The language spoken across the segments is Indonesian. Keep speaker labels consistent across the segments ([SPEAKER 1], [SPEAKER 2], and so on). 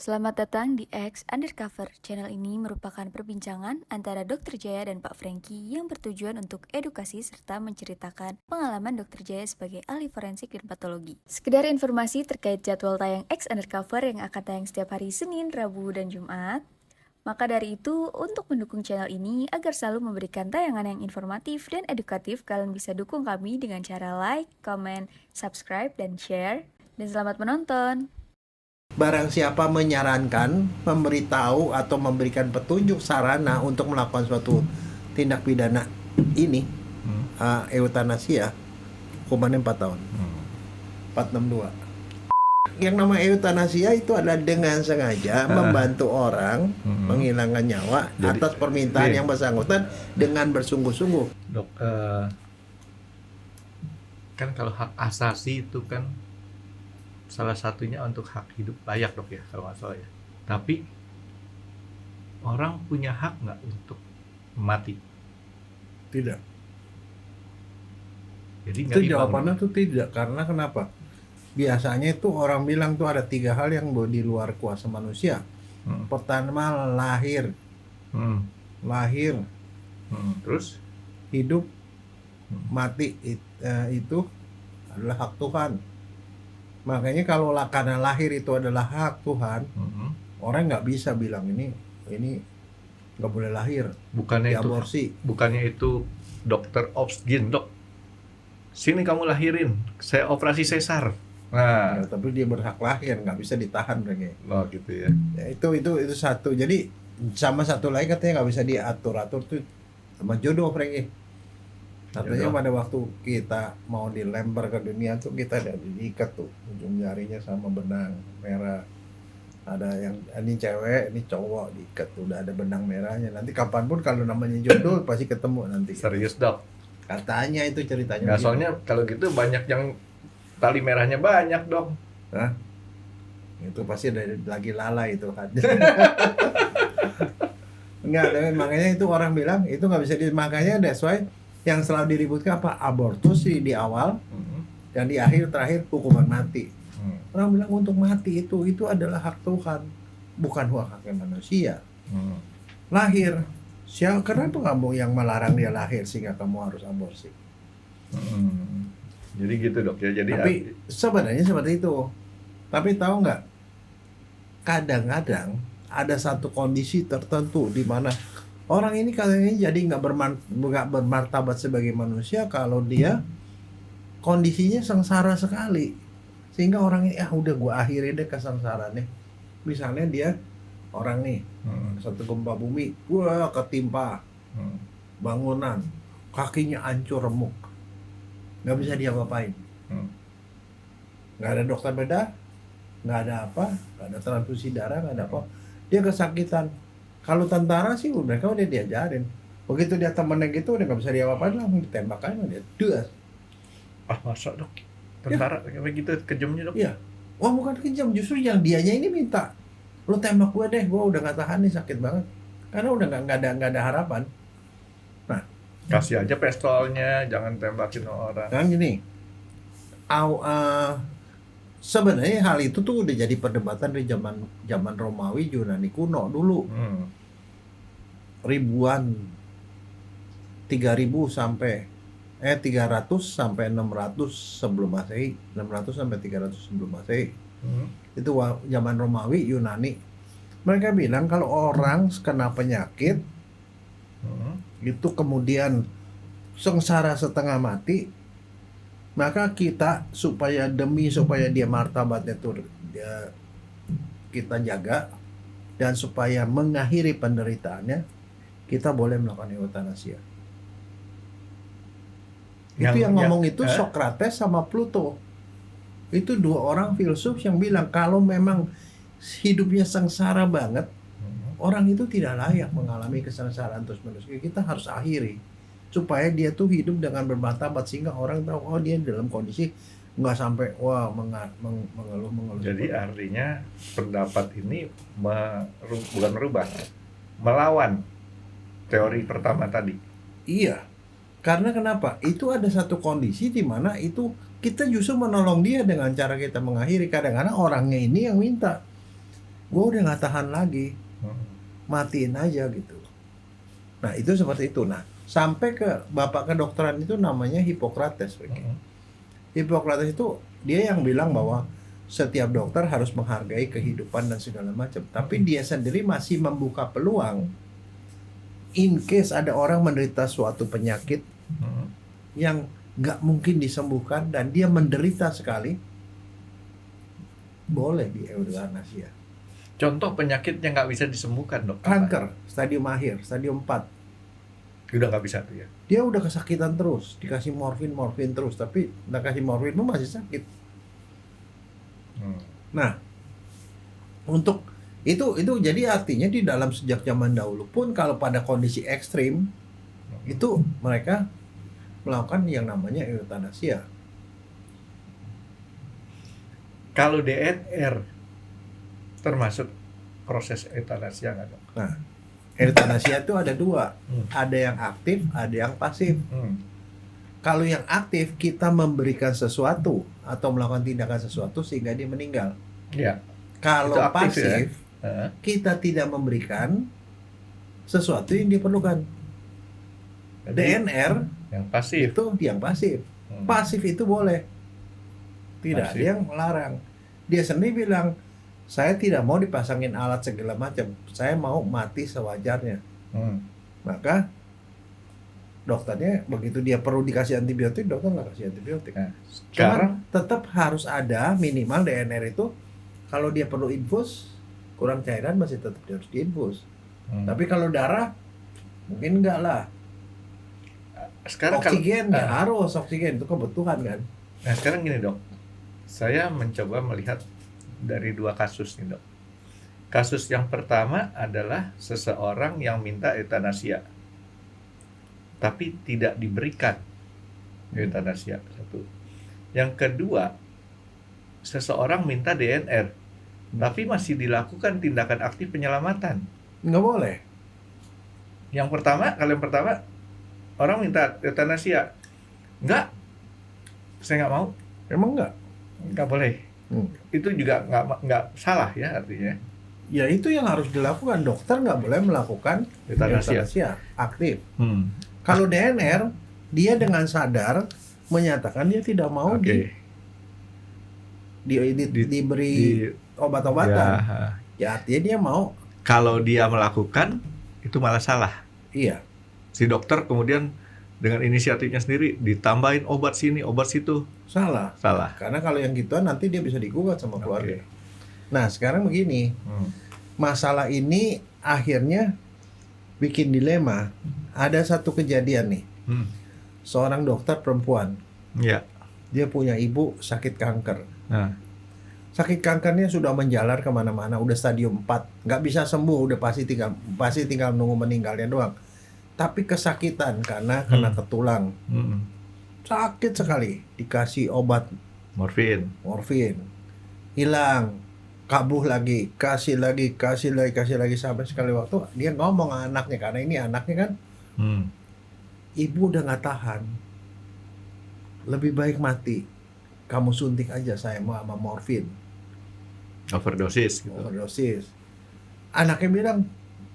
[SPEAKER 1] Selamat datang di X Undercover. Channel ini merupakan perbincangan antara Dr. Jaya dan Pak Franky yang bertujuan untuk edukasi serta menceritakan pengalaman Dr. Jaya sebagai ahli forensik dan patologi. Sekedar informasi terkait jadwal tayang X Undercover yang akan tayang setiap hari Senin, Rabu, dan Jumat. Maka dari itu, untuk mendukung channel ini agar selalu memberikan tayangan yang informatif dan edukatif, kalian bisa dukung kami dengan cara like, comment, subscribe, dan share. Dan selamat menonton!
[SPEAKER 2] Barang siapa menyarankan, memberitahu atau memberikan petunjuk sarana untuk melakukan suatu tindak pidana ini, eutanasia, hukumannya 4 tahun. 462. Yang namanya eutanasia itu adalah dengan sengaja membantu orang menghilangkan nyawa atas permintaan yang bersangkutan dengan bersungguh-sungguh.
[SPEAKER 3] Dok, kan kalau hak asasi itu kan salah satunya untuk hak hidup layak, dok, ya, kalau nggak salah ya. Tapi orang punya hak nggak untuk mati?
[SPEAKER 2] Tidak.
[SPEAKER 3] Jadi
[SPEAKER 2] Itu jawabannya tuh tidak. Karena kenapa? Biasanya itu orang bilang tuh ada 3 hal yang di luar kuasa manusia. Pertama, lahir.
[SPEAKER 3] Terus
[SPEAKER 2] Hidup, mati, itu adalah hak Tuhan. Makanya kalau karena lahir itu adalah hak Tuhan, orang nggak bisa bilang ini nggak boleh lahir,
[SPEAKER 3] bukannya
[SPEAKER 2] diaborsi.
[SPEAKER 3] Bukannya itu dokter obsgin, dok, sini kamu lahirin, saya operasi sesar. Nah,
[SPEAKER 2] Ya, tapi dia berhak lahir, nggak bisa ditahan mereka.
[SPEAKER 3] oh gitu ya.
[SPEAKER 2] Ya, itu satu. Jadi sama satu lagi katanya nggak bisa diatur tuh sama jodoh mereka. Katanya pada waktu kita mau dilempar ke dunia tuh kita ada diikat tuh ujung jarinya sama benang merah. Ada yang ini cewek, ini cowok diikat tuh udah ada benang merahnya. Nanti kapanpun kalau namanya jodoh pasti ketemu nanti.
[SPEAKER 3] Serius, dok?
[SPEAKER 2] Katanya itu ceritanya.
[SPEAKER 3] Nah, soalnya kalau gitu banyak yang tali merahnya banyak, dok.
[SPEAKER 2] Hah? Itu pasti ada lagi lalai itu kan. Enggak, makanya itu orang bilang itu nggak bisa makanya that's why yang selalu diributkan apa? Abortus sih di awal dan di terakhir hukuman mati. Orang bilang untuk mati itu adalah hak Tuhan, bukan haknya manusia. Lahir, kenapa kamu yang melarang dia lahir sehingga kamu harus aborsi?
[SPEAKER 3] Jadi gitu, dok ya. Jadi
[SPEAKER 2] tapi sebenarnya seperti itu. Tapi tahu nggak? Kadang-kadang ada satu kondisi tertentu di mana orang ini katanya jadi nggak bermartabat sebagai manusia kalau dia kondisinya sengsara sekali, sehingga orangnya udah gua akhiri deh kesengsaraannya. Misalnya dia orang nih satu gempa bumi, wah ketimpa bangunan, kakinya hancur remuk, nggak bisa dia ngapain, nggak ada dokter bedah, nggak ada apa, nggak ada transfusi darah, nggak ada apa, dia kesakitan. Kalau tentara sih mereka udah diajarin. Begitu dia temennya gitu udah nggak bisa diapa-apain, langsung ditembak aja dia. Duas.
[SPEAKER 3] Masa, dok? Tentara kayak gitu kejamnya, dok?
[SPEAKER 2] Iya. Wah, bukan kejam, justru yang dianya ini minta, lu tembak gue deh, gue udah nggak tahan nih, sakit banget. Karena udah nggak ada harapan. Nah,
[SPEAKER 3] kasih aja pistolnya, jangan tembakin orang.
[SPEAKER 2] kan gini. Sebenarnya hal itu tuh udah jadi perdebatan di zaman Romawi Yunani kuno dulu. Ribuan 300 sampai 600 sebelum Masehi, 600 sampai 300 sebelum Masehi. Itu zaman Romawi Yunani. Mereka bilang kalau orang kena penyakit itu kemudian sengsara setengah mati, maka kita supaya dia martabatnya tuh kita jaga dan supaya mengakhiri penderitaannya, kita boleh melakukan eutanasia. Itu yang ngomong itu Socrates sama Plato. Itu 2 orang filsuf yang bilang kalau memang hidupnya sengsara banget, orang itu tidak layak mengalami kesengsaraan terus-menerus. Kita harus akhiri supaya dia tuh hidup dengan bermartabat, sehingga orang tahu dia dalam kondisi nggak sampai mengeluh.
[SPEAKER 3] Jadi artinya pendapat ini bukan merubah, melawan teori pertama tadi.
[SPEAKER 2] Iya, karena kenapa? Itu ada satu kondisi di mana itu kita justru menolong dia dengan cara kita mengakhiri. Kadang-kadang orangnya ini yang minta. gue udah nggak tahan lagi, matiin aja gitu. Nah itu seperti itu. Nah sampai ke bapak kedokteran itu namanya Hippocrates. Hippocrates itu dia yang bilang bahwa setiap dokter harus menghargai kehidupan dan segala macam. Tapi dia sendiri masih membuka peluang in case ada orang menderita suatu penyakit yang nggak mungkin disembuhkan dan dia menderita sekali, boleh di euthanasia.
[SPEAKER 3] Contoh penyakit yang nggak bisa disembuhkan, dok.
[SPEAKER 2] Kanker stadium akhir, stadium 4.
[SPEAKER 3] Udah nggak bisa tuh ya.
[SPEAKER 2] Dia udah kesakitan terus, dikasih morfin terus, tapi udah kasih morfin pun masih sakit. Nah, untuk itu jadi artinya di dalam sejak zaman dahulu pun kalau pada kondisi ekstrim itu mereka melakukan yang namanya euthanasia.
[SPEAKER 3] Kalau DNR termasuk proses euthanasia nggak, dok?
[SPEAKER 2] Nah, euthanasia itu ada dua, ada yang aktif, ada yang pasif. Kalau yang aktif kita memberikan sesuatu atau melakukan tindakan sesuatu sehingga dia meninggal.
[SPEAKER 3] Ya.
[SPEAKER 2] Kalau
[SPEAKER 3] Itu aktif,
[SPEAKER 2] pasif
[SPEAKER 3] ya?
[SPEAKER 2] kita tidak memberikan sesuatu yang diperlukan.
[SPEAKER 3] Jadi,
[SPEAKER 2] DNR
[SPEAKER 3] yang pasif.
[SPEAKER 2] itu yang pasif. Pasif itu boleh. Tidak ada
[SPEAKER 3] Pasif.
[SPEAKER 2] yang melarang. Dia sendiri bilang, saya tidak mau dipasangin alat segala macam. Saya mau mati sewajarnya. Maka dokternya begitu dia perlu dikasih antibiotik, dokter nggak kasih antibiotik.
[SPEAKER 3] Nah,
[SPEAKER 2] Cuman
[SPEAKER 3] sekarang
[SPEAKER 2] tetap harus ada minimal DNR itu. Kalau dia perlu infus, kurang cairan masih tetap harus diinfus. Tapi kalau darah mungkin enggak lah.
[SPEAKER 3] sekarang
[SPEAKER 2] Oksigen
[SPEAKER 3] kalau,
[SPEAKER 2] ya harus oksigen itu kebutuhan kan.
[SPEAKER 3] Nah sekarang gini, dok, saya mencoba melihat dari dua kasus nih, dok. Kasus yang pertama adalah seseorang yang minta euthanasia tapi tidak diberikan euthanasia, satu. Yang kedua, seseorang minta DNR tapi masih dilakukan tindakan aktif penyelamatan.
[SPEAKER 2] Nggak boleh.
[SPEAKER 3] Yang pertama, kalau yang pertama orang minta euthanasia, enggak, saya nggak mau,
[SPEAKER 2] Emang nggak
[SPEAKER 3] boleh. Itu juga nggak salah ya artinya.
[SPEAKER 2] Ya itu yang harus dilakukan. Dokter nggak boleh melakukan euthanasia aktif. Kalau DNR dia dengan sadar menyatakan dia tidak mau diberi obat-obatan. Ya artinya dia mau.
[SPEAKER 3] Kalau dia melakukan itu malah salah.
[SPEAKER 2] Iya.
[SPEAKER 3] Si dokter kemudian dengan inisiatifnya sendiri ditambahin obat sini, obat situ.
[SPEAKER 2] Salah. Karena kalau yang gituan nanti dia bisa digugat sama keluarga. Nah sekarang begini, masalah ini akhirnya bikin dilema. Ada satu kejadian nih, seorang dokter perempuan, dia punya ibu sakit kanker. Sakit kankernya sudah menjalar kemana-mana, udah stadium 4, nggak bisa sembuh, udah pasti tinggal nunggu meninggalnya doang. Tapi kesakitan karena kena ke tulang, sakit sekali, dikasih obat
[SPEAKER 3] morfin,
[SPEAKER 2] hilang, kabuh lagi, kasih lagi sampai sekali waktu dia ngomong ke anaknya, karena ini anaknya kan, ibu udah nggak tahan, lebih baik mati, kamu suntik aja saya mau sama morfin.
[SPEAKER 3] Overdosis.
[SPEAKER 2] Anaknya bilang,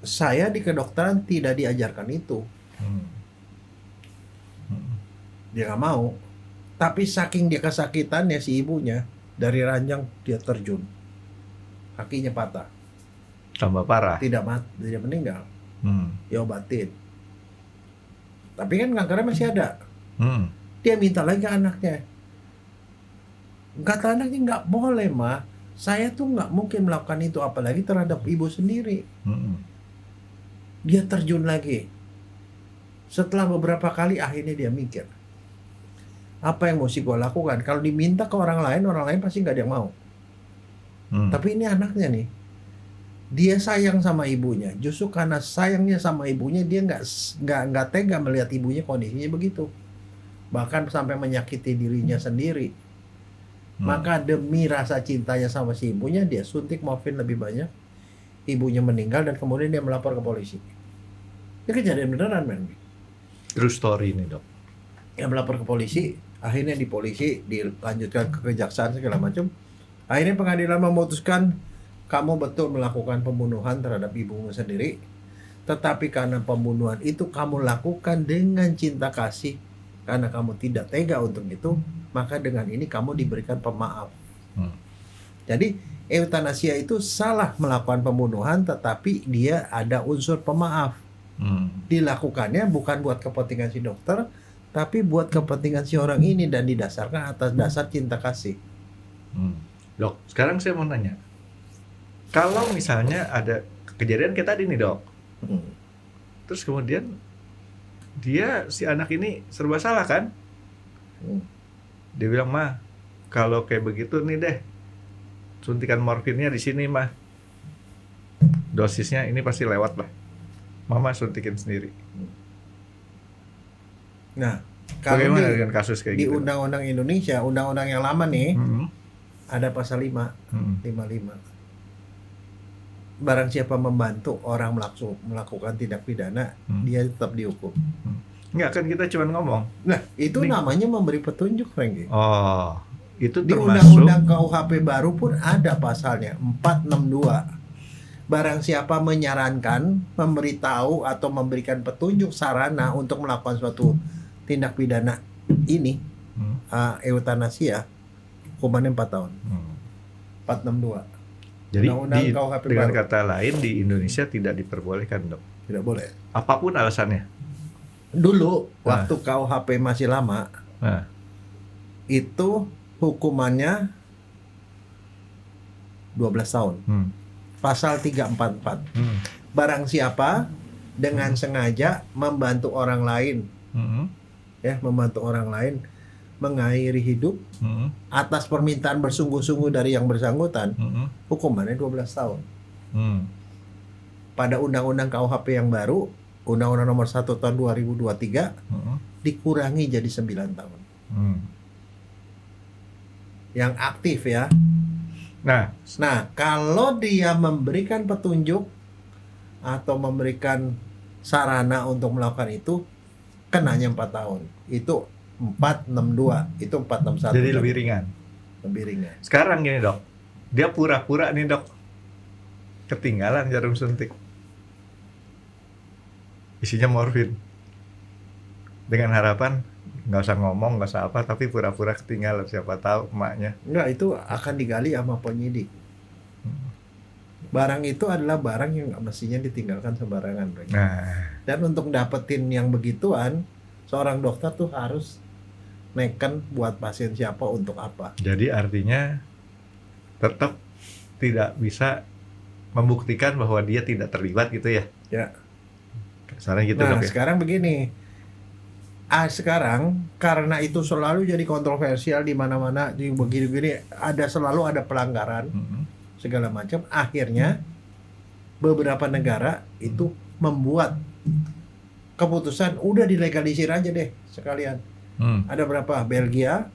[SPEAKER 2] saya di kedokteran tidak diajarkan itu. Dia nggak mau. Tapi saking dia kesakitannya si ibunya, dari ranjang dia terjun, kakinya patah.
[SPEAKER 3] Tambah parah.
[SPEAKER 2] Tidak meninggal. Diobatin. Tapi kan kankernya masih ada. Dia minta lagi ke anaknya. Kata anaknya, nggak boleh mah. Saya tuh nggak mungkin melakukan itu, apalagi terhadap ibu sendiri. Dia terjun lagi. Setelah beberapa kali akhirnya dia mikir, apa yang mesti gue lakukan? Kalau diminta ke orang lain pasti nggak ada yang mau. Tapi ini anaknya nih, dia sayang sama ibunya. Justru karena sayangnya sama ibunya, dia nggak tega melihat ibunya kondisinya begitu. Bahkan sampai menyakiti dirinya sendiri. Maka demi rasa cintanya sama si ibunya, dia suntik morfin lebih banyak. Ibunya meninggal dan kemudian dia melapor ke polisi. Ini kejadian beneran, men.
[SPEAKER 3] True story ini, dok.
[SPEAKER 2] Dia melapor ke polisi, akhirnya di polisi dilanjutkan ke kejaksaan segala macam. Akhirnya pengadilan memutuskan kamu betul melakukan pembunuhan terhadap ibumu sendiri, tetapi karena pembunuhan itu kamu lakukan dengan cinta kasih, karena kamu tidak tega untuk itu, maka dengan ini kamu diberikan pemaaf. Jadi eutanasia itu salah melakukan pembunuhan, tetapi dia ada unsur pemaaf. Dilakukannya bukan buat kepentingan si dokter, tapi buat kepentingan si orang ini, dan didasarkan atas dasar cinta kasih.
[SPEAKER 3] Dok, sekarang saya mau nanya, kalau misalnya ada kejadian kayak tadi nih dok, terus kemudian si anak ini serba salah kan? Dia bilang, mah kalau kayak begitu nih deh, suntikan morfinnya di sini mah, dosisnya ini pasti lewat lah, mama suntikin sendiri.
[SPEAKER 2] Nah, kalau
[SPEAKER 3] bagaimana dengan kasus kayak
[SPEAKER 2] di
[SPEAKER 3] gitu?
[SPEAKER 2] Undang-Undang Indonesia, undang-undang yang lama nih, ada pasal 55. Barang siapa membantu orang melakukan tindak pidana, dia tetap dihukum.
[SPEAKER 3] Enggak, kan kita cuma ngomong.
[SPEAKER 2] Nah, itu namanya memberi petunjuk, Franky.
[SPEAKER 3] Oh, itu
[SPEAKER 2] Di
[SPEAKER 3] termasuk
[SPEAKER 2] Undang-Undang KUHP baru pun ada pasalnya 462. Barang siapa menyarankan, memberitahu atau memberikan petunjuk sarana untuk melakukan suatu tindak pidana ini, eutanasia, hukumannya 4 tahun. 462.
[SPEAKER 3] Jadi
[SPEAKER 2] Undang-Undang KUHP
[SPEAKER 3] dengan
[SPEAKER 2] baru.
[SPEAKER 3] kata lain di Indonesia tidak diperbolehkan dok.
[SPEAKER 2] Tidak boleh.
[SPEAKER 3] Apapun alasannya.
[SPEAKER 2] Dulu waktu KUHP masih lama, itu hukumannya 12 tahun. Pasal 344. Barang siapa dengan sengaja membantu orang lain, membantu orang lain mengakhiri hidup atas permintaan bersungguh-sungguh dari yang bersangkutan, hukumannya 12 tahun. Pada Undang-Undang KUHP yang baru, Undang-Undang Nomor 1 Tahun 2023, dikurangi jadi 9 tahun. Yang aktif ya. Nah, kalau dia memberikan petunjuk atau memberikan sarana untuk melakukan itu, kenanya 4 tahun. Itu 462, itu 461.
[SPEAKER 3] Jadi lebih ringan.
[SPEAKER 2] Lebih ringan.
[SPEAKER 3] Sekarang gini dok, dia pura-pura nih dok, ketinggalan jarum suntik, isinya morfin, dengan harapan nggak usah ngomong, nggak usah apa, tapi pura-pura ketinggalan, siapa tahu emaknya.
[SPEAKER 2] Enggak, itu akan digali sama penyidik. Barang itu adalah barang yang nggak mestinya ditinggalkan sembarangan. Dan untuk dapetin yang begituan, seorang dokter tuh harus neken buat pasien siapa untuk apa.
[SPEAKER 3] Jadi artinya tetap tidak bisa membuktikan bahwa dia tidak terlibat gitu ya?
[SPEAKER 2] Ya.
[SPEAKER 3] Sekarang gitu
[SPEAKER 2] Nah,
[SPEAKER 3] dok ya?
[SPEAKER 2] sekarang begini. Sekarang karena itu selalu jadi kontroversial di mana-mana, di begini-begini selalu ada pelanggaran segala macam. Akhirnya beberapa negara itu membuat keputusan udah dilegalisir aja deh sekalian. Ada berapa? Belgia,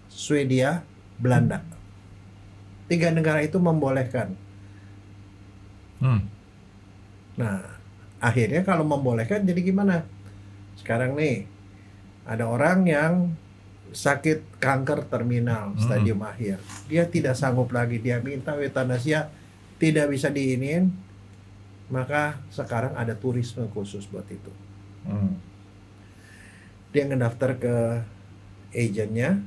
[SPEAKER 2] Swedia, Belanda. 3 negara itu membolehkan. Nah, akhirnya kalau membolehkan jadi gimana? Sekarang nih ada orang yang sakit kanker terminal stadium akhir. Dia tidak sanggup lagi, dia minta eutanasia, tidak bisa diinin. Maka sekarang ada turisme khusus buat itu. Dia ngedaftar ke agennya,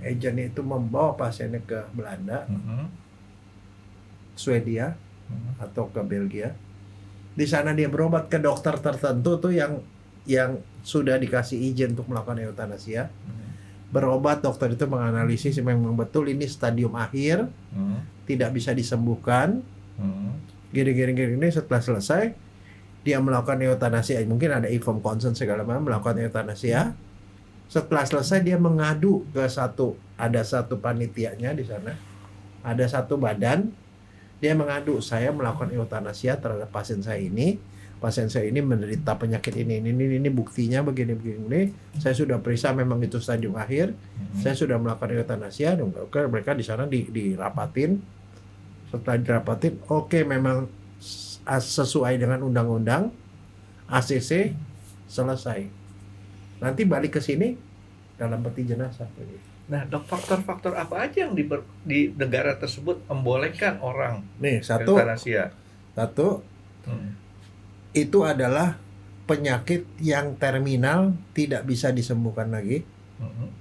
[SPEAKER 2] agennya itu membawa pasiennya ke Belanda, Swedia, atau ke Belgia. Di sana dia berobat ke dokter tertentu tuh yang sudah dikasih izin untuk melakukan eutanasia. Berobat, dokter itu menganalisis memang betul ini stadium akhir, tidak bisa disembuhkan. Gini. Setelah selesai, dia melakukan eutanasia. Mungkin ada informed consent segala macam, melakukan eutanasia. Setelah selesai dia mengadu ke ada satu panitianya di sana, ada satu badan. Dia mengadu, saya melakukan eutanasia terhadap pasien saya ini. Pasien saya ini menderita penyakit ini buktinya begini. Saya sudah periksa memang itu stadium akhir. Saya sudah melakukan eutanasia. Oke, mereka di sana dirapatin. Setelah dirapatin, oke, memang sesuai dengan undang-undang ACC, selesai. Nanti balik ke sini dalam peti jenazah.
[SPEAKER 3] Nah, dok, faktor-faktor apa aja yang di negara tersebut membolehkan orang
[SPEAKER 2] Nih, satu
[SPEAKER 3] euthanasia?
[SPEAKER 2] Hmm. Itu adalah penyakit yang terminal, tidak bisa disembuhkan lagi.
[SPEAKER 3] Hmm.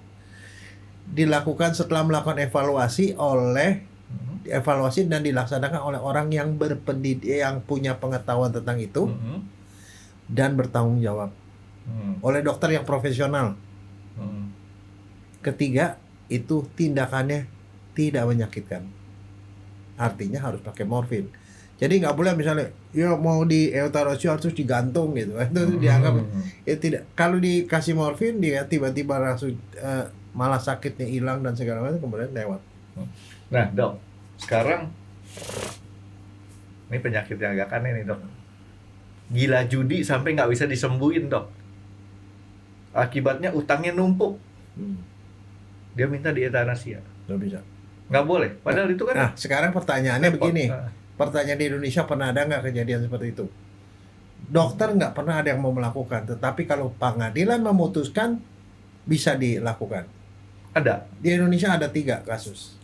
[SPEAKER 2] Dilakukan setelah melakukan evaluasi dan dilaksanakan oleh orang yang yang punya pengetahuan tentang itu dan bertanggung jawab oleh dokter yang profesional. Ketiga, itu tindakannya tidak menyakitkan. Artinya harus pakai morfin. Jadi nggak boleh misalnya, ya mau di euthanasia harus digantung gitu. Itu dianggap tidak. Kalau dikasih morfin, dia tiba-tiba langsung malah sakitnya hilang dan segala macam, kemudian lewat.
[SPEAKER 3] Nah, dok, sekarang ini penyakit yang agak aneh nih, dok. Gila judi sampai nggak bisa disembuhin, dok. Akibatnya utangnya numpuk. Dia minta di euthanasia.
[SPEAKER 2] Nggak bisa.
[SPEAKER 3] Nggak boleh. Padahal itu kan.
[SPEAKER 2] Nah, sekarang pertanyaannya begini.
[SPEAKER 3] Nah.
[SPEAKER 2] Pertanyaan di Indonesia, pernah ada nggak kejadian seperti itu? Dokter nggak pernah ada yang mau melakukan. Tetapi kalau pengadilan memutuskan, bisa dilakukan.
[SPEAKER 3] Ada.
[SPEAKER 2] Di Indonesia ada 3 kasus.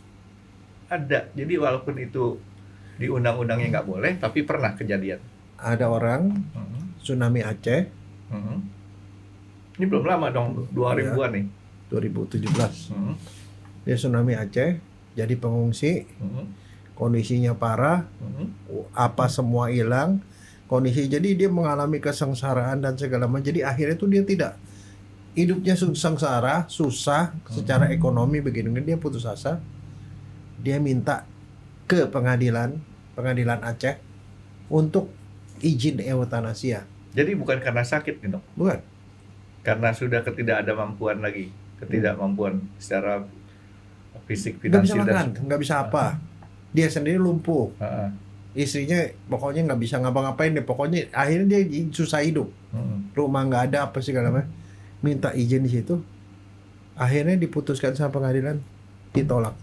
[SPEAKER 3] Ada. Jadi walaupun itu di undang-undangnya nggak boleh, tapi pernah kejadian.
[SPEAKER 2] Ada orang tsunami Aceh.
[SPEAKER 3] Ini belum lama dong, 2000-an nih.
[SPEAKER 2] 2017. Dia tsunami Aceh, jadi pengungsi. Kondisinya parah, apa semua hilang. Kondisi jadi dia mengalami kesengsaraan dan segala macam. Jadi akhirnya itu dia tidak, hidupnya sengsara, susah secara ekonomi begini. Dia putus asa. Dia minta ke pengadilan Aceh untuk izin euthanasia.
[SPEAKER 3] Jadi bukan karena sakit nih, dok?
[SPEAKER 2] Bukan.
[SPEAKER 3] Karena sudah ketidakmampuan lagi, ketidakmampuan secara fisik,
[SPEAKER 2] Nggak bisa
[SPEAKER 3] finansial,
[SPEAKER 2] makan, nggak bisa apa. Dia sendiri lumpuh. Istrinya pokoknya nggak bisa ngapa-ngapain deh. Pokoknya akhirnya dia susah hidup. Rumah nggak ada, apa segala macam. Minta izin di situ. Akhirnya diputuskan sama pengadilan, ditolak.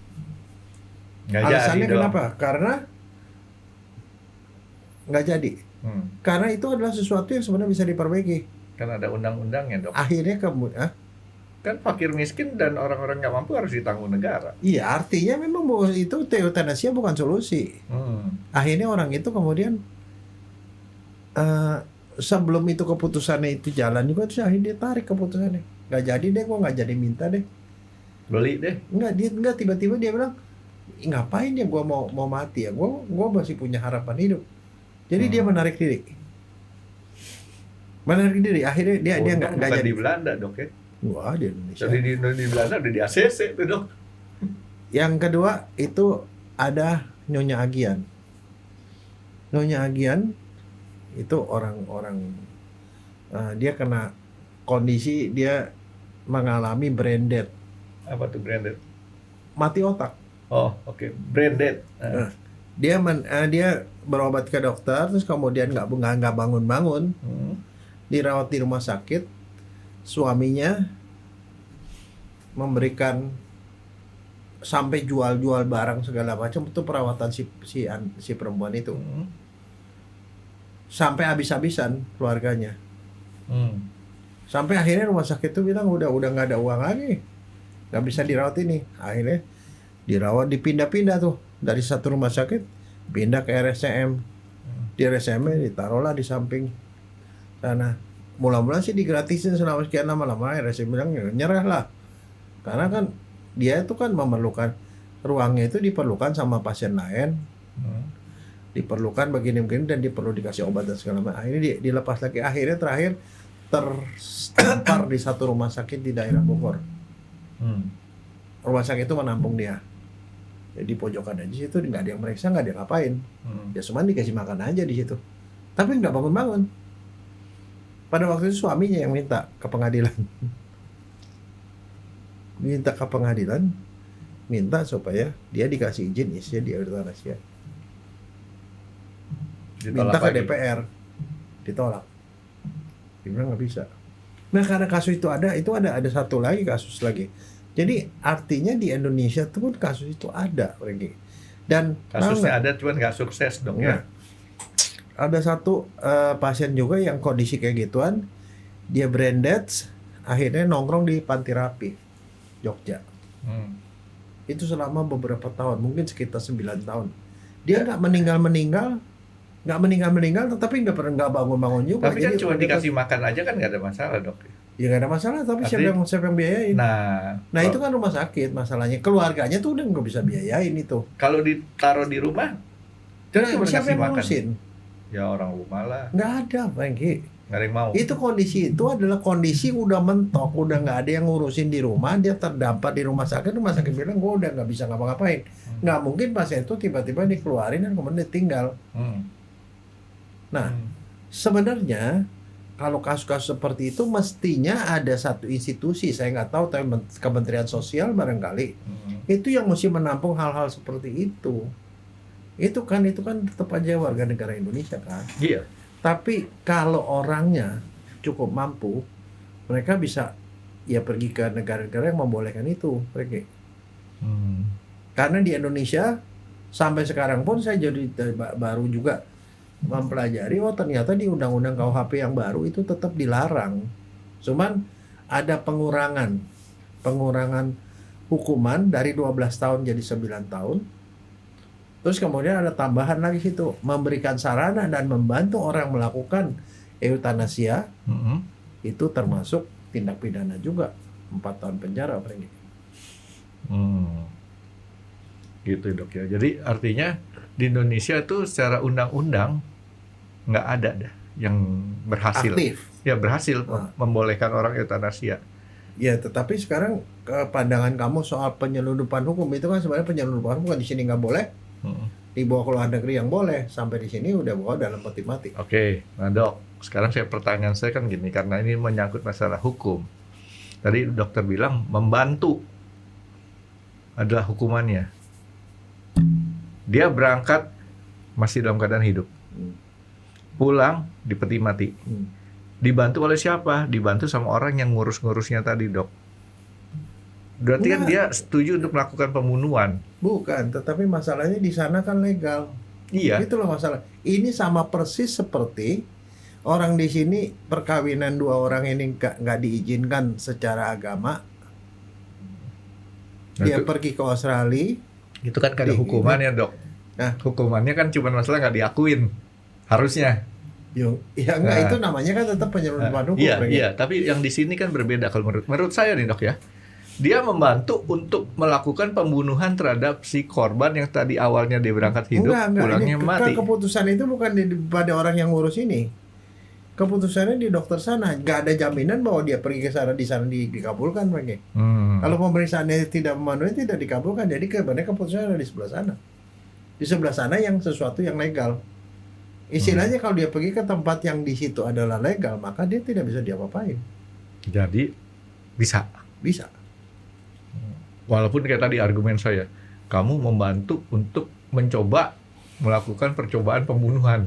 [SPEAKER 2] Alasannya kenapa? Karena nggak jadi. Karena itu adalah sesuatu yang sebenarnya bisa diperbaiki.
[SPEAKER 3] Kan ada undang-undangnya, dok.
[SPEAKER 2] Akhirnya kemudian
[SPEAKER 3] Kan fakir miskin dan orang-orang nggak mampu harus ditanggung negara.
[SPEAKER 2] iya, artinya memang bahwa itu euthanasia bukan solusi. Akhirnya orang itu kemudian sebelum itu keputusannya itu jalan juga, terus akhirnya dia tarik keputusannya. Nggak jadi deh, gua nggak jadi minta deh.
[SPEAKER 3] Beli deh.
[SPEAKER 2] Nggak tiba-tiba dia bilang, ngapain ya gua mau mati ya? Gua masih punya harapan hidup. Jadi dia menarik diri. Akhirnya dia nggak jadi.
[SPEAKER 3] Di Belanda, dok ya.
[SPEAKER 2] Wah, di Indonesia.
[SPEAKER 3] Jadi di Belanda udah di ACC tuh, dok.
[SPEAKER 2] Yang kedua itu ada Nyonya Agian. Nyonya Agian itu orang-orang dia kena kondisi, dia mengalami brain death.
[SPEAKER 3] Apa tuh brain death?
[SPEAKER 2] Mati otak.
[SPEAKER 3] Oh, oke. Brain death.
[SPEAKER 2] Dia berobat ke dokter, terus kemudian nggak bangun-bangun, dirawat di rumah sakit. Suaminya memberikan sampai jual-jual barang segala macam, itu perawatan si perempuan itu. Sampai habis-habisan keluarganya. Sampai akhirnya rumah sakit itu bilang udah nggak ada uang lagi, nggak bisa dirawat ini. Akhirnya dirawat, dipindah-pindah tuh dari satu rumah sakit pindah ke RSCM. Di RSCM ditaruhlah di samping sana. Mula-mula sih digratisin selama sekian lama-lama. RSCM bilang nyerah lah, karena kan dia itu kan memerlukan ruangnya, itu diperlukan sama pasien lain, diperlukan begini-begini, dan perlu dikasih obat dan segala macam. Akhirnya dilepas lagi. Akhirnya terakhir tertampar di satu rumah sakit di daerah Bogor. Rumah sakit itu menampung dia. Jadi pojokan aja situ, nggak ada yang meriksa, nggak ada yang ngapain. Ya cuma dikasih makan aja di situ. Tapi nggak bangun-bangun. Pada waktu itu suaminya yang minta ke pengadilan. Minta supaya dia dikasih izin istrinya di euthanasia. Minta ke DPR, ditolak. Dia bilang nggak bisa. Nah, karena kasus itu ada satu lagi kasus lagi. Jadi artinya di Indonesia tuh pun kasus itu ada, Regi. Dan
[SPEAKER 3] kasusnya ada, cuman nggak sukses, dong ya.
[SPEAKER 2] Ada satu pasien juga yang kondisi kayak gituan, dia brain death, akhirnya nongkrong di Panti Rapih, Jogja.
[SPEAKER 3] Hmm.
[SPEAKER 2] Itu selama beberapa tahun, mungkin sekitar 9 tahun. Dia nggak meninggal-meninggal, tetapi nggak pernah nggak bangun-bangun juga.
[SPEAKER 3] Tapi kan
[SPEAKER 2] Jadi
[SPEAKER 3] cuma
[SPEAKER 2] udah
[SPEAKER 3] dikasih makan aja kan nggak ada masalah, Dok.
[SPEAKER 2] ya nggak ada masalah, tapi
[SPEAKER 3] Artinya-
[SPEAKER 2] siapa yang biayain?
[SPEAKER 3] Nah,
[SPEAKER 2] Nah itu kan rumah sakit masalahnya, keluarganya tuh udah nggak bisa biayain itu.
[SPEAKER 3] kalau ditaruh di rumah, kan cuma
[SPEAKER 2] Siapa
[SPEAKER 3] dikasih
[SPEAKER 2] yang
[SPEAKER 3] makan.
[SPEAKER 2] ngurusin?
[SPEAKER 3] Ya orang rumah lah,
[SPEAKER 2] Nggak ada, Frankie.
[SPEAKER 3] nggak ada yang mau.
[SPEAKER 2] Itu kondisi itu adalah kondisi udah mentok, udah nggak ada yang ngurusin di rumah, dia terdampar di rumah sakit bilang gue udah nggak bisa ngapa-ngapain. Nggak mungkin pasien itu tiba-tiba dikeluarin dan kemudian ditinggal.
[SPEAKER 3] Hmm.
[SPEAKER 2] Nah,
[SPEAKER 3] Hmm.
[SPEAKER 2] sebenarnya kalau kasus-kasus seperti itu mestinya ada satu institusi, saya nggak tahu, tapi Kementerian Sosial barangkali
[SPEAKER 3] Hmm.
[SPEAKER 2] itu yang mesti menampung hal-hal seperti itu. Itu kan tetap aja warga negara Indonesia kan.
[SPEAKER 3] Iya.
[SPEAKER 2] Tapi kalau orangnya cukup mampu, mereka bisa ya pergi ke negara-negara yang membolehkan itu, pergi.
[SPEAKER 3] Hmm.
[SPEAKER 2] Karena di Indonesia sampai sekarang pun saya jadi baru juga mempelajari, oh ternyata di undang-undang KUHP yang baru itu tetap dilarang. Cuman ada pengurangan hukuman dari 12 tahun jadi 9 tahun. Terus kemudian ada tambahan lagi situ, memberikan sarana dan membantu orang melakukan eutanasia,
[SPEAKER 3] Hmm.
[SPEAKER 2] itu termasuk tindak pidana juga, 4 tahun penjara, Franky.
[SPEAKER 3] Hmm. Gitu, Dok ya. Jadi artinya di Indonesia tuh secara undang-undang nggak ada dah yang berhasil.
[SPEAKER 2] Aktif.
[SPEAKER 3] Ya berhasil
[SPEAKER 2] Wah.
[SPEAKER 3] membolehkan orang eutanasia.
[SPEAKER 2] Ya, tetapi sekarang pandangan kamu soal penyelundupan hukum itu kan sebenarnya penyelundupan hukum di sini nggak boleh,
[SPEAKER 3] Hmm.
[SPEAKER 2] dibawa ke luar negeri yang boleh, sampai di sini udah bawa dalam peti mati.
[SPEAKER 3] Oke, nah Dok, sekarang pertanyaan saya kan gini, karena ini menyangkut masalah hukum. Tadi dokter bilang membantu adalah hukumannya. Dia berangkat masih dalam keadaan hidup,
[SPEAKER 2] Hmm.
[SPEAKER 3] pulang di peti mati.
[SPEAKER 2] Hmm.
[SPEAKER 3] Dibantu oleh siapa? Dibantu sama orang yang ngurus-ngurusnya tadi, Dok. Berarti kan
[SPEAKER 2] Enggak.
[SPEAKER 3] dia setuju untuk melakukan pembunuhan.
[SPEAKER 2] Bukan, tetapi masalahnya di sana kan legal.
[SPEAKER 3] Iya.
[SPEAKER 2] Itulah masalah. Ini sama persis seperti orang di sini perkawinan dua orang ini nggak diizinkan secara agama.
[SPEAKER 3] Nah,
[SPEAKER 2] Dia
[SPEAKER 3] itu,
[SPEAKER 2] pergi ke Australia.
[SPEAKER 3] itu kan ada
[SPEAKER 2] Di-
[SPEAKER 3] hukumannya, Dok.
[SPEAKER 2] Nah.
[SPEAKER 3] Hukumannya kan cuma masalah nggak diakuin. Harusnya.
[SPEAKER 2] Ya enggak,
[SPEAKER 3] Nah.
[SPEAKER 2] itu namanya kan tetap penyelundupan hukum.
[SPEAKER 3] Iya,
[SPEAKER 2] Franky.
[SPEAKER 3] iya, tapi yang di sini kan berbeda kalau menurut saya nih, Dok ya. Dia membantu untuk melakukan pembunuhan terhadap si korban yang tadi awalnya dia berangkat hidup,
[SPEAKER 2] Enggak,
[SPEAKER 3] pulangnya
[SPEAKER 2] ini
[SPEAKER 3] mati.
[SPEAKER 2] keputusan itu bukan pada orang yang ngurus ini. Keputusannya di dokter sana. Nggak ada jaminan bahwa dia pergi ke sana di sana dikabulkan, Franky. Kalau pemeriksaannya tidak memenuhi, tidak dikabulkan. Jadi kebanyakan keputusannya ada di sebelah sana. Di sebelah sana yang sesuatu yang legal. Istilahnya kalau dia pergi ke tempat yang di situ adalah legal, maka dia tidak bisa diapa-apain.
[SPEAKER 3] Jadi bisa.
[SPEAKER 2] Bisa.
[SPEAKER 3] Walaupun kayak tadi argumen saya, kamu membantu untuk mencoba melakukan percobaan pembunuhan.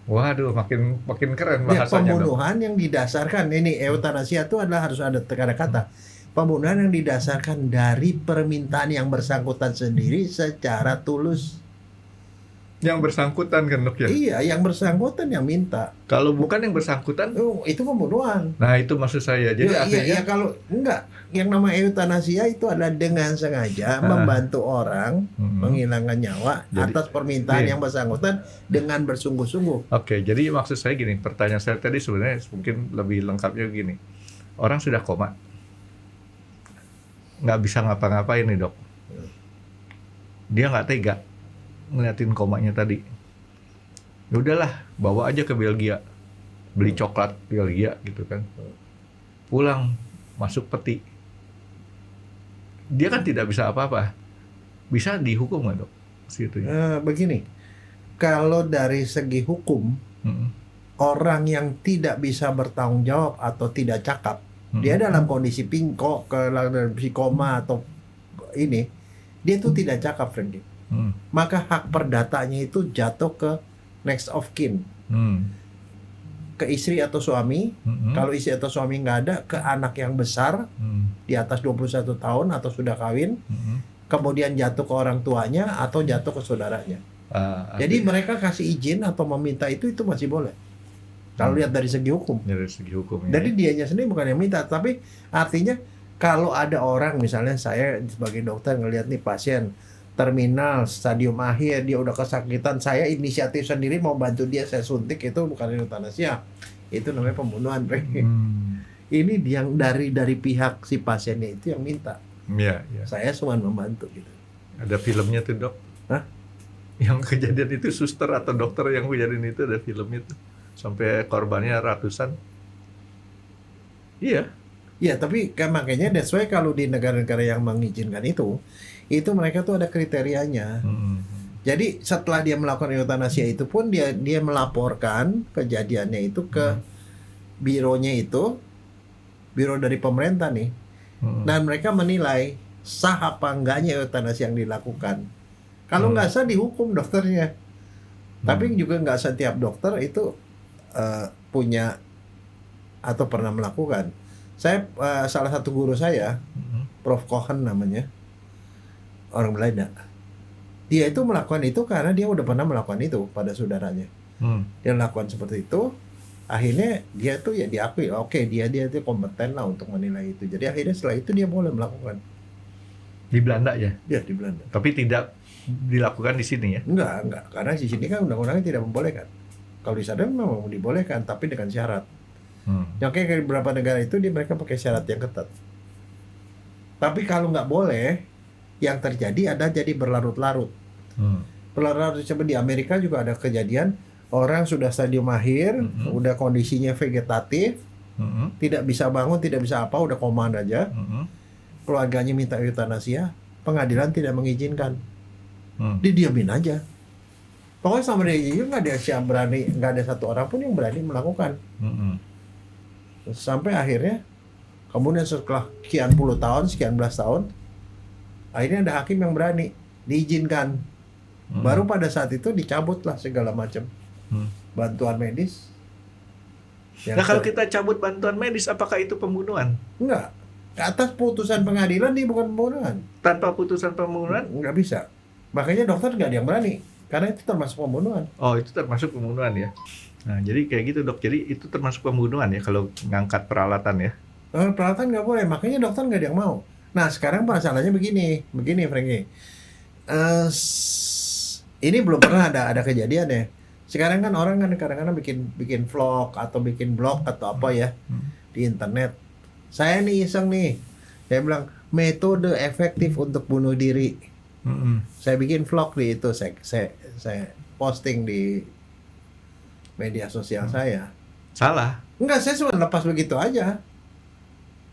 [SPEAKER 3] Waduh, makin keren
[SPEAKER 2] Ya,
[SPEAKER 3] bahasanya, Dok.
[SPEAKER 2] pembunuhan yang didasarkan, ini euthanasia itu adalah harus ada kata-kata. Pembunuhan yang didasarkan dari permintaan yang bersangkutan sendiri secara tulus.
[SPEAKER 3] Yang bersangkutan kan, Dok ya.
[SPEAKER 2] Iya, yang bersangkutan yang minta.
[SPEAKER 3] Kalau bukan yang bersangkutan,
[SPEAKER 2] Oh, itu pembunuhan.
[SPEAKER 3] nah itu maksud saya. Jadi
[SPEAKER 2] Ya,
[SPEAKER 3] artinya
[SPEAKER 2] ya kalau enggak, yang nama euthanasia itu adalah dengan sengaja membantu orang menghilangkan nyawa
[SPEAKER 3] Jadi,
[SPEAKER 2] atas permintaan
[SPEAKER 3] nih.
[SPEAKER 2] yang bersangkutan dengan bersungguh-sungguh.
[SPEAKER 3] Oke, jadi maksud saya gini, pertanyaan saya tadi sebenarnya mungkin lebih lengkapnya gini. Orang sudah koma, nggak bisa ngapa-ngapain nih, Dok. Dia nggak tega ngeliatin komanya tadi. Ya udahlah, bawa aja ke Belgia, beli coklat Belgia gitu kan. Pulang, masuk peti. Dia kan tidak bisa apa-apa. Bisa dihukum nggak, Dok? Situ.
[SPEAKER 2] Begini, kalau dari segi hukum, orang yang tidak bisa bertanggung jawab atau tidak cakap, dia dalam kondisi pingkok, kondisi koma atau ini, dia tuh tidak cakap, Franky. Maka hak perdatanya itu jatuh ke next of kin, ke istri atau suami. Kalau istri atau suami nggak ada, ke anak yang besar di atas 21 tahun atau sudah kawin, kemudian jatuh ke orang tuanya atau jatuh ke saudaranya. Jadi mereka kasih izin atau meminta itu masih boleh. Kalau lihat dari segi hukum.
[SPEAKER 3] dari segi hukum. Ya.
[SPEAKER 2] Jadi dianya sendiri bukan yang minta, tapi artinya Kalau ada orang, misalnya saya sebagai dokter ngelihat nih pasien terminal, stadium akhir, dia udah kesakitan, saya inisiatif sendiri mau bantu dia, saya suntik, itu bukan eutanasia. Itu namanya pembunuhan, Bre. Ini yang dari pihak si pasiennya itu yang minta.
[SPEAKER 3] Iya, iya.
[SPEAKER 2] Saya cuma membantu gitu.
[SPEAKER 3] Ada filmnya tuh, Dok.
[SPEAKER 2] Hah?
[SPEAKER 3] Yang kejadian itu suster atau dokter yang kejadian itu, ada filmnya tuh. Sampai korbannya ratusan. Iya.
[SPEAKER 2] Ya, tapi kan makanya that's why kalau di negara-negara yang mengizinkan itu mereka tuh ada kriterianya. Jadi setelah dia melakukan eutanasia itu pun dia melaporkan kejadiannya itu ke bironya itu, biro dari pemerintah nih. Dan mereka menilai sah apa enggaknya eutanasia yang dilakukan. Kalau nggak sah dihukum dokternya. Tapi juga nggak setiap dokter itu punya atau pernah melakukan. Saya salah satu guru saya, Prof. Cohen namanya, orang Belanda. Dia itu melakukan itu karena dia udah pernah melakukan itu pada saudaranya. Dia melakukan seperti itu, akhirnya dia tuh ya diakui, oke, dia itu kompeten lah untuk menilai itu. Jadi akhirnya setelah itu dia boleh melakukan.
[SPEAKER 3] Di Belanda ya?
[SPEAKER 2] Ya, di Belanda.
[SPEAKER 3] Tapi tidak dilakukan di sini ya?
[SPEAKER 2] Enggak, karena di sini kan undang-undangnya tidak membolehkan. Kalau di sana memang dibolehkan, tapi dengan syarat. Yang kayak beberapa negara itu mereka pakai syarat yang ketat. Tapi kalau nggak boleh, yang terjadi ada jadi berlarut-larut. Berlarut-larut seperti di Amerika juga ada kejadian orang sudah stadium akhir, udah kondisinya vegetatif, tidak bisa bangun, tidak bisa apa, udah koma aja. Keluarganya minta eutanasia, pengadilan tidak mengizinkan. Didiamin aja. Pokoknya sama dia nggak ada siapa berani, nggak ada satu orang pun yang berani melakukan. Sampai akhirnya kemudian setelah sekian puluh tahun, sekian belas tahun, akhirnya ada hakim yang berani diizinkan. Baru pada saat itu dicabutlah segala macam bantuan medis.
[SPEAKER 3] Nah, kalau kita cabut bantuan medis, apakah itu pembunuhan?
[SPEAKER 2] Enggak. Atas putusan pengadilan ini bukan pembunuhan.
[SPEAKER 3] Tanpa putusan pembunuhan?
[SPEAKER 2] Enggak bisa. Makanya dokter nggak ada yang berani, karena itu termasuk pembunuhan.
[SPEAKER 3] Oh, itu termasuk pembunuhan ya. Nah, jadi kayak gitu, Dok. Jadi itu termasuk pembunuhan ya kalau ngangkat peralatan ya.
[SPEAKER 2] Peralatan nggak boleh, makanya dokter nggak ada yang mau. Nah, sekarang masalahnya begini Frankie. Ini belum pernah ada kejadian ya. Sekarang kan orang kan kadang-kadang bikin vlog atau bikin blog atau apa ya di internet. Saya nih iseng nih, saya bilang metode efektif untuk bunuh diri. Saya bikin vlog di itu, saya posting di media sosial saya.
[SPEAKER 3] Salah.
[SPEAKER 2] Enggak, saya cuma lepas begitu aja.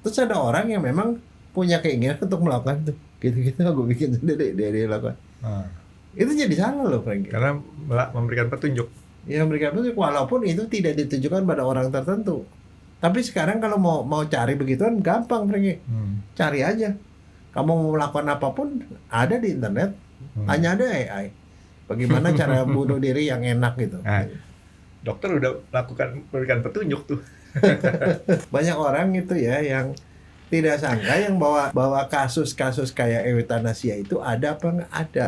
[SPEAKER 2] Terus ada orang yang memang punya keinginan untuk melakukan itu. Gitu-gitu aku bikin sendiri, dia lakukan. Itu jadi salah loh, Frank.
[SPEAKER 3] Karena memberikan petunjuk.
[SPEAKER 2] Ya, memberikan petunjuk walaupun itu tidak ditujukan pada orang tertentu. Tapi sekarang kalau mau cari begituan gampang, Frank. Cari aja. Kamu mau melakukan apapun ada di internet. Hanya ada AI. Bagaimana cara bunuh diri yang enak gitu.
[SPEAKER 3] Nah, dokter udah memberikan petunjuk tuh.
[SPEAKER 2] Banyak orang itu ya yang tidak sangka yang bahwa kasus-kasus kayak eutanasia itu ada apa nggak ada.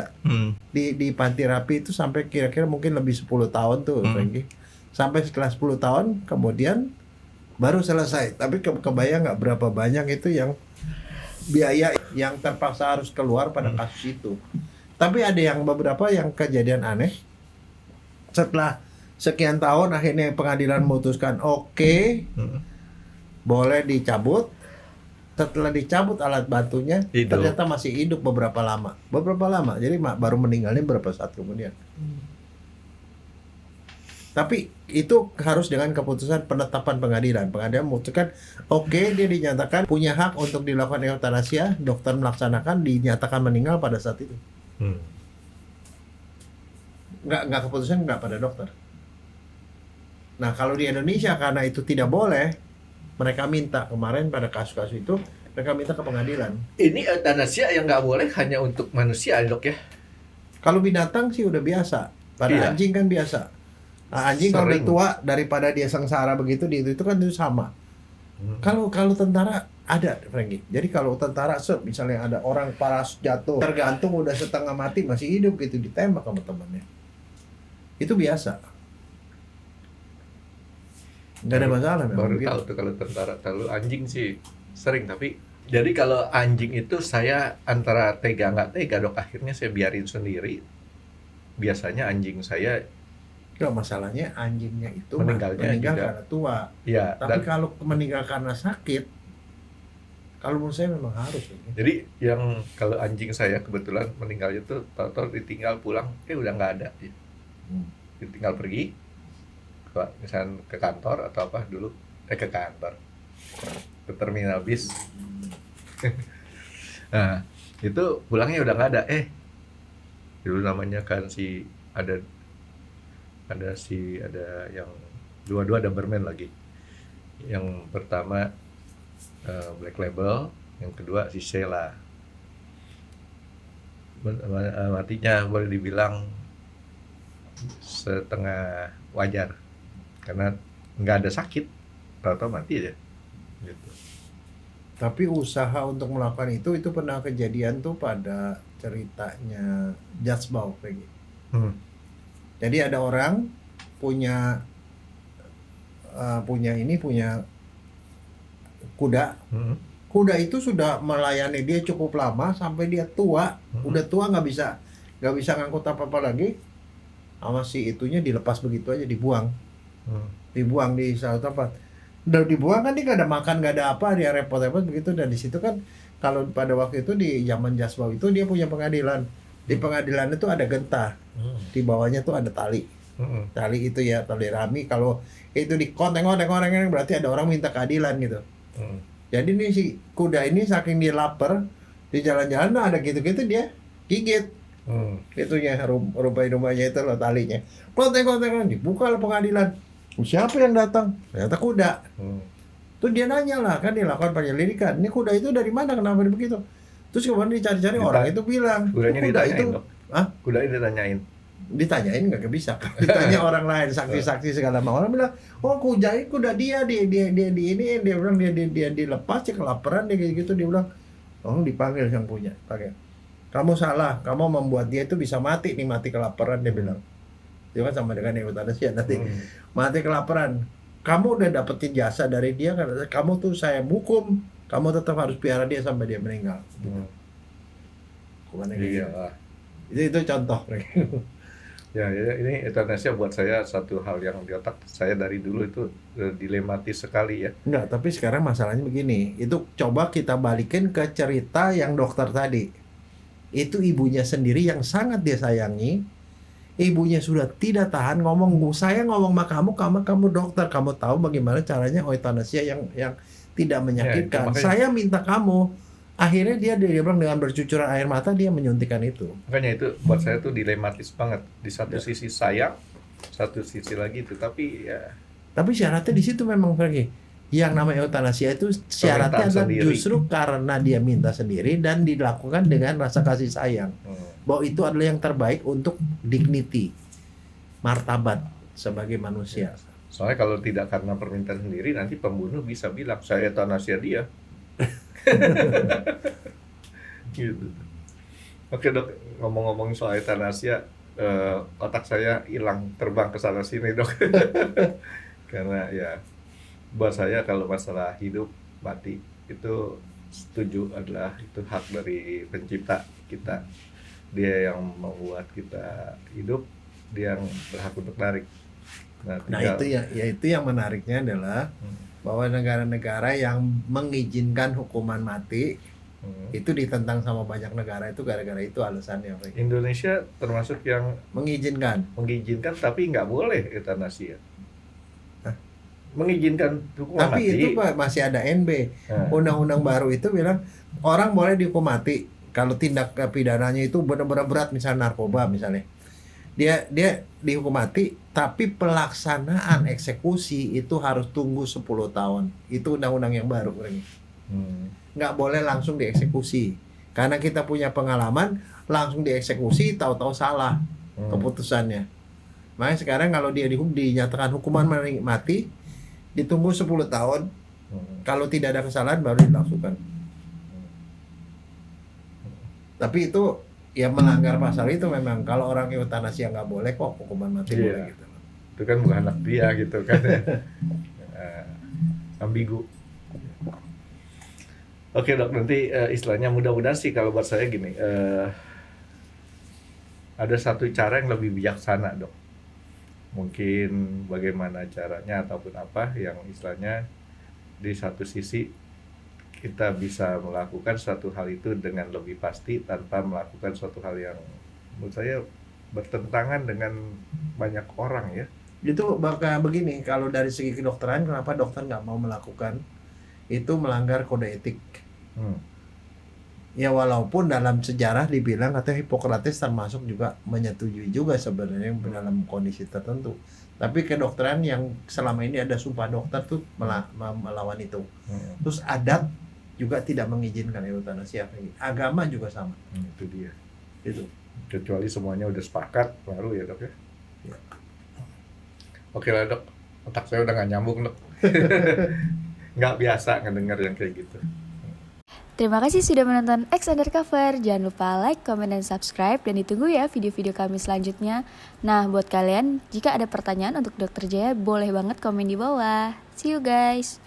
[SPEAKER 2] Di panti rapi itu sampai kira-kira mungkin lebih 10 tahun tuh, Frankie. Sampai setelah 10 tahun kemudian baru selesai. Tapi kebayang nggak berapa banyak itu yang biaya yang terpaksa harus keluar pada kasus itu. Tapi ada yang beberapa yang kejadian aneh. Setelah sekian tahun akhirnya pengadilan memutuskan oke, boleh dicabut. Setelah dicabut alat bantunya, ternyata masih hidup beberapa lama. Jadi baru meninggalnya beberapa saat kemudian. Tapi itu harus dengan keputusan penetapan pengadilan. Pengadilan memutuskan oke, dia dinyatakan punya hak untuk dilakukan eutanasia, dokter melaksanakan, dinyatakan meninggal pada saat itu. Nggak keputusan nggak pada dokter. Nah, kalau di Indonesia karena itu tidak boleh, mereka minta kemarin pada kasus-kasus itu, mereka minta ke pengadilan.
[SPEAKER 3] Ini eutanasia yang nggak boleh hanya untuk manusia, Dok ya?
[SPEAKER 2] Kalau binatang sih udah biasa. Pada anjing kan biasa. Nah, anjing kalau udah tua daripada dia sengsara begitu, itu kan itu sama. Kalau tentara ada, Frankie. Jadi kalau tentara misalnya ada orang paras jatuh, tergantung udah setengah mati masih hidup gitu, ditembak sama temannya. Itu biasa. Nggak ada masalah memang.
[SPEAKER 3] Baru
[SPEAKER 2] gitu.
[SPEAKER 3] tahu tuh kalau tentara. Kalau anjing sih sering, tapi Jadi kalau anjing itu saya antara tega nggak tega dok, akhirnya saya biarin sendiri. Biasanya anjing saya
[SPEAKER 2] Nggak, masalahnya anjingnya itu
[SPEAKER 3] meninggalnya
[SPEAKER 2] meninggal
[SPEAKER 3] juga,
[SPEAKER 2] karena tua.
[SPEAKER 3] ya.
[SPEAKER 2] Tapi
[SPEAKER 3] Dan
[SPEAKER 2] kalau meninggal karena sakit, kalau menurut saya memang harus ini.
[SPEAKER 3] jadi yang kalau anjing saya kebetulan meninggal itu tahu-tahu ditinggal pulang, udah nggak ada. Ditinggal pergi, misalnya ke kantor atau apa dulu, ke kantor, ke terminal bis. Nah, itu pulangnya udah nggak ada. Dulu namanya kan ada yang dua-dua Doberman lagi. Yang pertama Black Label, yang kedua si Sheila. Matinya boleh dibilang setengah wajar karena nggak ada sakit, tahu-tahu mati aja gitu.
[SPEAKER 2] Tapi usaha untuk melakukan itu pernah kejadian tuh pada ceritanya Jatsbau kayak gitu. Jadi ada orang punya punya kuda. Kuda itu sudah melayani dia cukup lama sampai dia tua. Udah tua nggak bisa ngangkut apa-apa lagi. Sama si itunya dilepas begitu aja, dibuang di salah tempat. Udah dibuang kan dia nggak ada makan, nggak ada apa, dia repot-repot begitu. Dan di situ kan kalau pada waktu itu di zaman Jatsbau itu dia punya pengadilan. Di pengadilan itu ada gentah, di bawahnya tuh ada tali. Tali itu ya tali rami. Kalau itu dikonteng-konteng berarti ada orang minta keadilan gitu. Jadi nih si kuda ini saking dia lapar di jalan-jalan ada gitu-gitu dia gigit. Itunya rumahnya itu loh talinya. Konteng-konteng dibuka lah pengadilan. Siapa yang datang? Ternyata kuda. Tuh dia nanya lah, kan dia lakukan penyelidikan. Ini kuda itu dari mana, kenapa begitu? Terus kemudian dicari-cari, orang itu bilang
[SPEAKER 3] kudanya
[SPEAKER 2] kuda
[SPEAKER 3] ditanyain
[SPEAKER 2] itu,
[SPEAKER 3] dok. Kudanya ditanyain
[SPEAKER 2] nggak bisa. Ditanya orang lain, saksi-saksi segala macam. Orang bilang, oh kuda dia bilang dia dilepas, dia kelaparan, dia gitu. Dia bilang, oh dipanggil yang punya, pakai. Kamu salah, kamu membuat dia itu bisa mati kelaparan, dia bilang. Dia kan sama dengan euthanasia nanti mati kelaparan. Kamu udah dapetin jasa dari dia, kamu tuh saya hukum, kamu tetap harus piara dia sampai dia meninggal.
[SPEAKER 3] Iya.
[SPEAKER 2] Itu contoh.
[SPEAKER 3] Ya, ini euthanasia buat saya satu hal yang di otak saya dari dulu itu dilematis sekali ya.
[SPEAKER 2] Enggak, tapi sekarang masalahnya begini. Itu coba kita balikin ke cerita yang dokter tadi. Itu ibunya sendiri yang sangat dia sayangi. Ibunya sudah tidak tahan ngomong, saya ngomong sama kamu dokter, kamu tahu bagaimana caranya euthanasia yang tidak menyakitkan.
[SPEAKER 3] Ya,
[SPEAKER 2] saya minta kamu. Akhirnya dia bilang dengan bercucuran air mata dia menyuntikkan itu.
[SPEAKER 3] Makanya itu buat saya tuh dilematis banget. Di satu sisi sayang, satu sisi lagi itu, tapi ya.
[SPEAKER 2] Tapi syaratnya di situ memang pergi. Yang namanya euthanasia itu syaratnya adalah justru karena dia minta sendiri dan dilakukan dengan rasa kasih sayang. Bahwa itu adalah yang terbaik untuk dignity, martabat sebagai manusia.
[SPEAKER 3] Soalnya kalau tidak karena permintaan sendiri, nanti pembunuh bisa bilang saya euthanasia dia. Gitu. Oke dok, ngomong-ngomong soal euthanasia, otak saya hilang terbang ke sana sini dok. Karena ya buat saya kalau masalah hidup mati itu setuju, adalah itu hak dari pencipta kita. Dia yang membuat kita hidup, dia yang berhak untuk narik.
[SPEAKER 2] Nah itu yang menariknya adalah bahwa negara-negara yang mengizinkan hukuman mati itu ditentang sama banyak negara, itu gara-gara itu alasannya.
[SPEAKER 3] Indonesia termasuk yang mengizinkan tapi nggak boleh euthanasia. Mengizinkan hukuman
[SPEAKER 2] tapi
[SPEAKER 3] mati.
[SPEAKER 2] Itu Pak, masih ada NB. Undang-undang baru itu bilang orang boleh dihukum mati kalau tindak pidananya itu benar-benar berat, misalnya narkoba misalnya. Dia dihukum mati, tapi pelaksanaan eksekusi itu harus tunggu 10 tahun. Itu undang-undang yang baru. Nggak boleh langsung dieksekusi. Karena kita punya pengalaman, langsung dieksekusi, tahu-tahu salah keputusannya. Makanya sekarang kalau dia dinyatakan hukuman mati, ditunggu 10 tahun. Kalau tidak ada kesalahan baru dilangsungkan. Tapi itu ya melanggar pasal itu memang. Kalau orang euthanasia nggak boleh kok, hukuman mati boleh gitu.
[SPEAKER 3] Itu kan bukan anak dia gitu kan. Ambigu. Oke dok, nanti istilahnya mudah-mudahan sih kalau buat saya gini, ada satu cara yang lebih bijaksana dok. Mungkin bagaimana caranya ataupun apa yang istilahnya di satu sisi kita bisa melakukan suatu hal itu dengan lebih pasti tanpa melakukan suatu hal yang menurut saya bertentangan dengan banyak orang ya.
[SPEAKER 2] Itu bakal begini, kalau dari segi kedokteran, kenapa dokter nggak mau melakukan itu, melanggar kode etik. Ya walaupun dalam sejarah dibilang katanya Hippocrates termasuk juga menyetujui juga sebenarnya dalam kondisi tertentu. Tapi kedokteran yang selama ini ada sumpah dokter tuh melawan itu. Terus adat juga tidak mengizinkan eutanasia. Agama juga sama.
[SPEAKER 3] Itu dia.
[SPEAKER 2] Itu.
[SPEAKER 3] Kecuali semuanya udah sepakat baru ya dok ya.
[SPEAKER 2] Ya.
[SPEAKER 3] Oke lah dok, otak saya udah nggak nyambung dok. Nggak biasa ngedenger yang kayak gitu.
[SPEAKER 1] Terima kasih sudah menonton X Undercover. Jangan lupa like, comment, dan subscribe. Dan ditunggu ya video-video kami selanjutnya. Nah, buat kalian, jika ada pertanyaan untuk Dr. Jaya, boleh banget komen di bawah. See you guys!